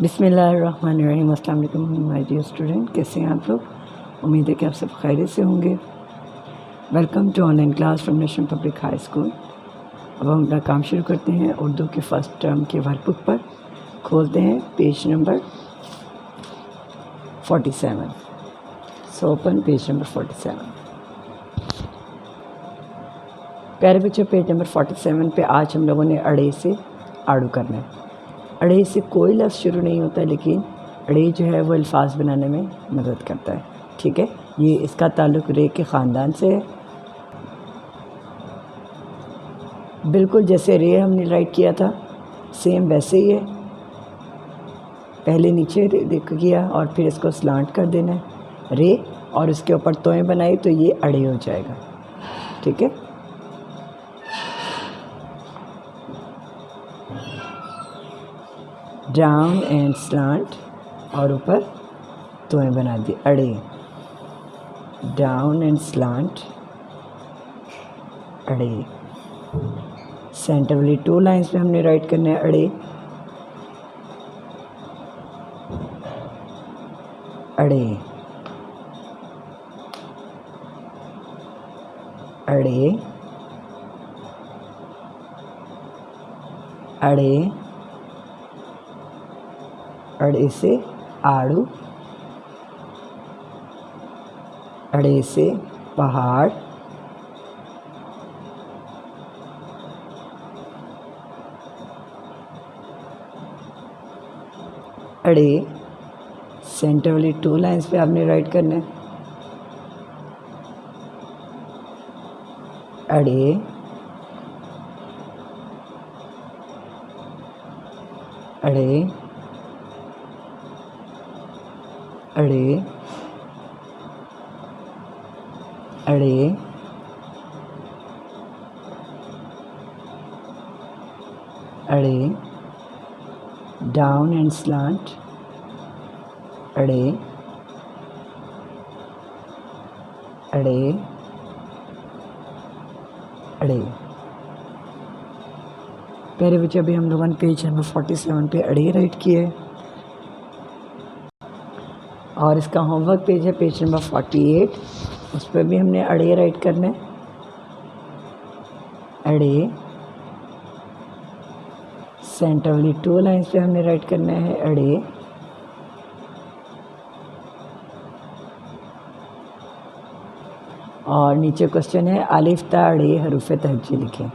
بسم اللہ الرحمن الرحیم۔ السلام علیکم مائی ڈیئر اسٹوڈنٹ، کیسے ہیں آپ لوگ؟ امید ہے کہ آپ سب خیریت سے ہوں گے۔ Welcome to online class from national public high school. اب ہم اپنا کام شروع کرتے ہیں اردو کے فرسٹ ٹرم کے ورک بک پر۔ کھولتے ہیں page number 47۔ So open page number 47۔ پیارے بچوں، پیج نمبر 47 پہ آج ہم لوگوں نے اڑے سے آڑو کرنا ہے۔ اڑے سے کوئی لفظ شروع نہیں ہوتا، لیکن اڑے جو ہے وہ الفاظ بنانے میں مدد کرتا ہے، ٹھیک ہے؟ یہ اس کا تعلق رے کے خاندان سے ہے، بالکل جیسے رے ہم نے رائٹ کیا تھا سیم ویسے ہی ہے۔ پہلے نیچے کیا اور پھر اس کو سلانٹ کر دینا ہے رے، اور اس کے اوپر توئیں بنائی تو یہ اڑے ہو جائے گا، ٹھیک ہے؟ ڈاؤن اینڈ سلانٹ اور اوپر توئیں بنا دی، اڑے۔ Down and slant, Uday. Centre والی 2 لائنز پہ ہم نے رائٹ کرنا ہے اڑے، اڑے، اڑے، اڑے، اڑے سے آڑو، اڑے سے پہاڑ، اڑے۔ سینٹر والی 2 لائنز پہ آپ نے رائٹ کرنا ہے اڑے، اڑے، اڑے، اڑے، اڑے۔ ڈاؤن اینڈ سلانٹ، اڑے، اڑے، اڑے۔ پیارے بچے، ابھی ہم لوگوں نے پیج نمبر 47 پہ اڑے رائٹ کیے، اور اس کا ہوم ورک پیج ہے پیج نمبر 48، اس پہ بھی ہم نے اڑے رائٹ کرنا ہے، اڑے۔ سینٹر والی 2 لائنز پہ ہم نے رائٹ کرنا ہے اڑے، اور نیچے کوشچن ہے الف تا اڑے حروف تہجی لکھیں۔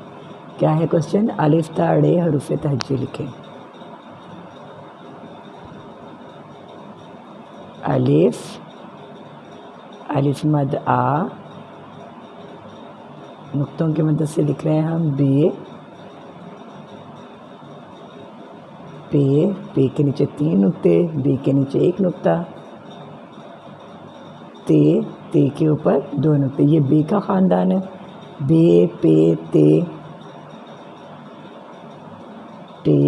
کیا ہے کوشچن؟ الف تا اڑے حروف تہجی لکھیں۔ الف، الف مد آ، نقطوں کی مدد سے لکھ رہے ہیں ہم بے، پے، پے کے نیچے 3 نقطے، بے کے نیچے 1 نقطہ، تے، تے کے اوپر 2 نقطے۔ یہ بے کا خاندان ہے، بے، پے، تے، ٹے،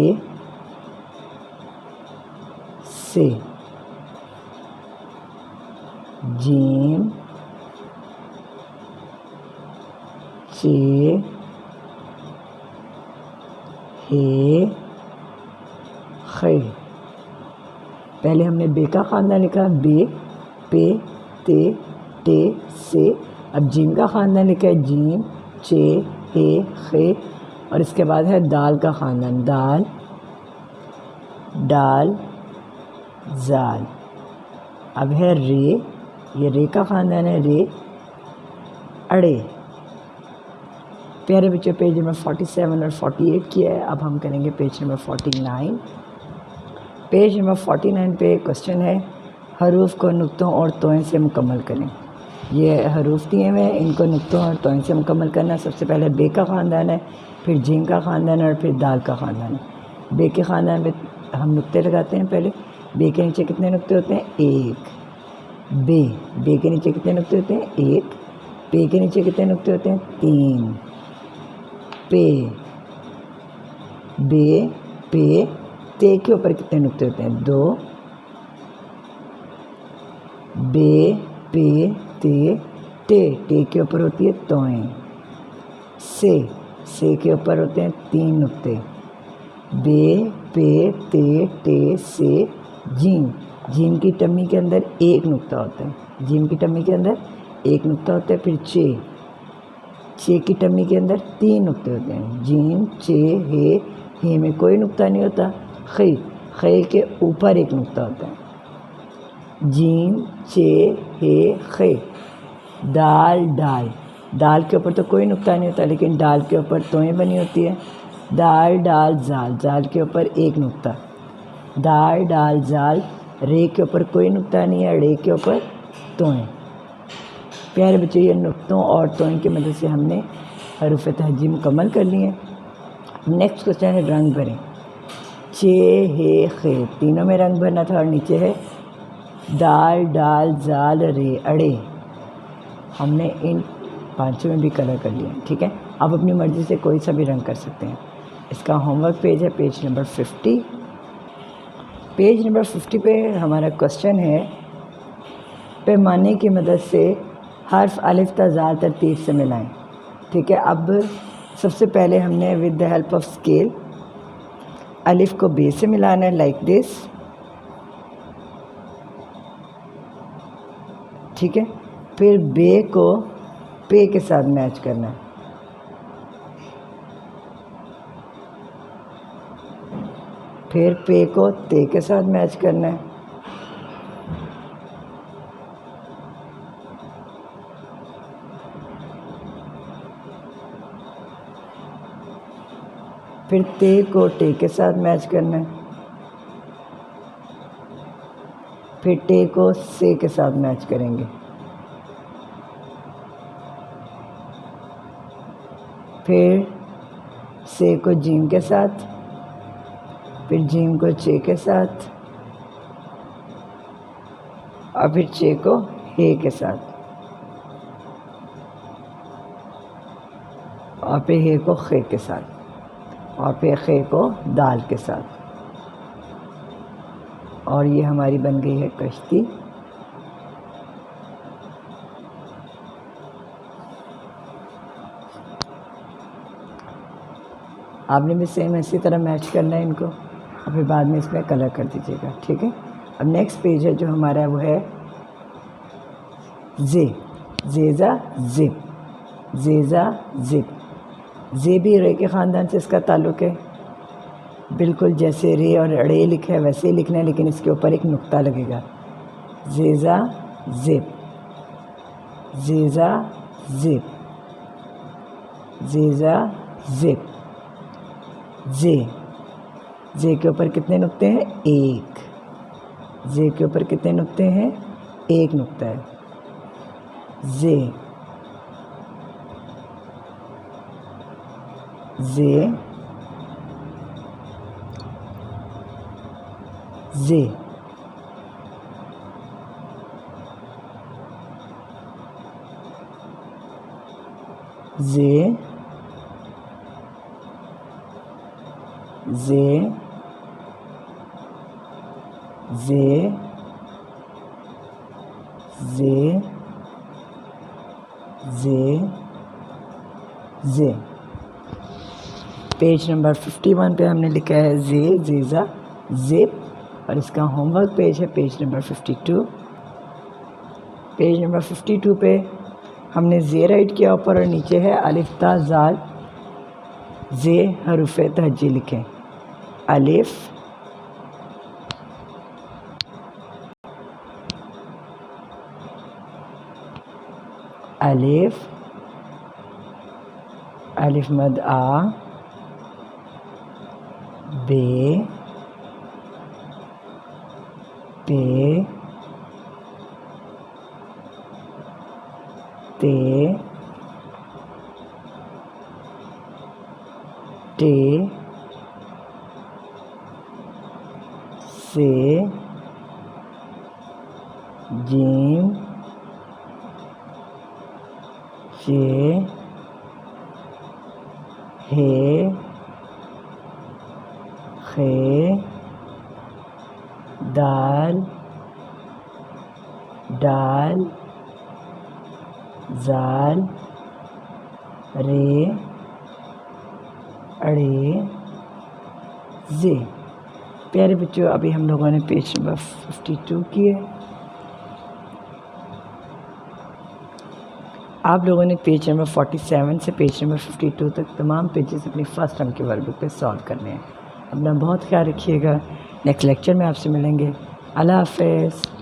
سے، جیم، چے، ہے، خے۔ پہلے ہم نے بے کا خاندان لکھا، بے، پے، تے، ٹے، سے۔ اب جیم کا خاندان لکھا ہے، جیم، چے، ہے، خے، اور اس کے بعد ہے دال کا خاندان، دال، ڈال، زال۔ اب ہے رے، یہ رے کا خاندان ہے، رے، اڑے۔ پیارے بچے، پیج نمبر 47 اور 48 کیا ہے، اب ہم کریں گے پیج نمبر 49۔ پیج نمبر 49 پہ کوشچن ہے حروف کو نقطوں اور توئیں سے مکمل کریں۔ یہ حروف دیے ہوئے ہیں، ان کو نقطوں اور توئیں سے مکمل کرنا۔ سب سے پہلے بے کا خاندان ہے، پھر جیم کا خاندان ہے، اور پھر دال کا خاندان ہے۔ بے کے خاندان پہ ہم نقطے لگاتے ہیں پہلے۔ بے کے نیچے کتنے نقطے ہوتے ہیں؟ 1۔ بے، بے کے نیچے کتنے نقطے ہوتے ہیں؟ 1۔ پے کے نیچے کتنے نقطے ہوتے ہیں؟ 3۔ پے، بے، پے، تے کے اوپر کتنے نقطے ہوتے ہیں؟ 2۔ بے، پے، تے، ٹے، ٹے کے اوپر ہوتی ہے توئیں۔ سے کے اوپر ہوتے ہیں 3 نقطے۔ بے پے تے ٹے سے جیم. جیم کی ٹمی کے اندر ایک نقطہ ہوتا ہے. جیم کی ٹمی کے اندر ایک نقطہ ہوتا ہے. پھر چے. چے کی ٹمی کے اندر تین نقطے ہوتے ہیں. جیم چے ہے. ہے میں کوئی نقطہ نہیں ہوتا. خے. خے کے اوپر ایک نقطہ ہوتا ہے. جیم چے ہے خے. دال ڈال. دال کے اوپر تو کوئی نقطہ نہیں ہوتا لیکن ڈال کے اوپر توئیں بنی ہوتی ہے. دال ڈال زال. زال کے اوپر ایک نقطہ. دال ڈال زال. رے کے اوپر کوئی نقطہ نہیں ہے. رے کے اوپر توئیں. پیارے بچے یہ نقطوں اور توئیں کی مدد سے ہم نے حروف تہجی مکمل کر لی ہیں. نیکسٹ کوشچن ہے رنگ بھریں. چے ہے خے تینوں میں رنگ بھرنا تھا اور نیچے ہے دال ڈال زال رے اڑے. ہم نے ان پانچوں میں بھی کلر کر لیا. ٹھیک ہے. آپ اپنی مرضی سے کوئی سا بھی رنگ کر سکتے ہیں. اس کا ہوم ورک پیج ہے پیج نمبر 50. پیج نمبر 50 پہ ہمارا کوشچن ہے پیمانے کی مدد سے حرف الف تا زال ترتیب سے ملائیں. ٹھیک ہے. اب سب سے پہلے ہم نے with the help of scale الف کو بے سے ملانا ہے لائک دس. ٹھیک ہے. پھر بے کو پے کے ساتھ میچ کرنا ہے. پھر پے کو تے کے ساتھ میچ کرنا ہے. پھر تے کو ٹے کے ساتھ میچ کرنا ہے. پھر ٹے کو سے کے ساتھ میچ کریں گے. پھر سے کو جیم کے ساتھ. پھر جیم کو چے کے ساتھ اور پھر چے کو ہے کے ساتھ اور پھر ہے کو خے کے ساتھ اور پھر خے کو دال کے ساتھ. اور یہ ہماری بن گئی ہے کشتی. آپ نے بھی سیم اسی طرح میچ کرنا ہے ان کو اور پھر بعد میں اس میں کلر کر دیجیے گا. ٹھیک ہے. اب نیکسٹ پیج ہے جو ہمارا وہ ہے زے. زیزا زپ. زیزا زپ. زے بھی رے کے خاندان سے اس کا تعلق ہے. بالکل جیسے رے اور اڑے لکھا ہے ویسے ہی لکھنا ہے لیکن اس کے اوپر ایک نقطہ لگے گا. زیزا زپ. زیزا زپ. زیزا زپ. زے. زے کے اوپر کتنے نقطے ہیں؟ ایک. زے کے اوپر کتنے نقطے ہیں؟ ایک نقطہ ہے. زے. زے. زے. زے. زے. زے. زے. زے. زے. پیج نمبر 51 پہ ہم نے لکھا ہے زے زیزا زپ اور اس کا ہوم ورک پیج ہے پیج نمبر 52. پیج نمبر 52 پہ ہم نے زے رائٹ کیا اوپر اور نیچے ہے الف تا زال زے حروف تہجی لکھیں. الف الف الف مد آ بے پے تے ٹے سے جیم چے ہے خے دال ڈال زال رے اڑے زے. پیارے بچوں، ابھی ہم لوگوں نے پیج نمبر 52 کی ہے. آپ لوگوں نے پیج نمبر 47 سے پیج نمبر 52 تک تمام پیجز اپنی فرسٹ ٹرم کے ورک بک پہ سالو کرنے ہیں. اپنا بہت خیال رکھیے گا. نیکسٹ لیکچر میں آپ سے ملیں گے. اللہ حافظ.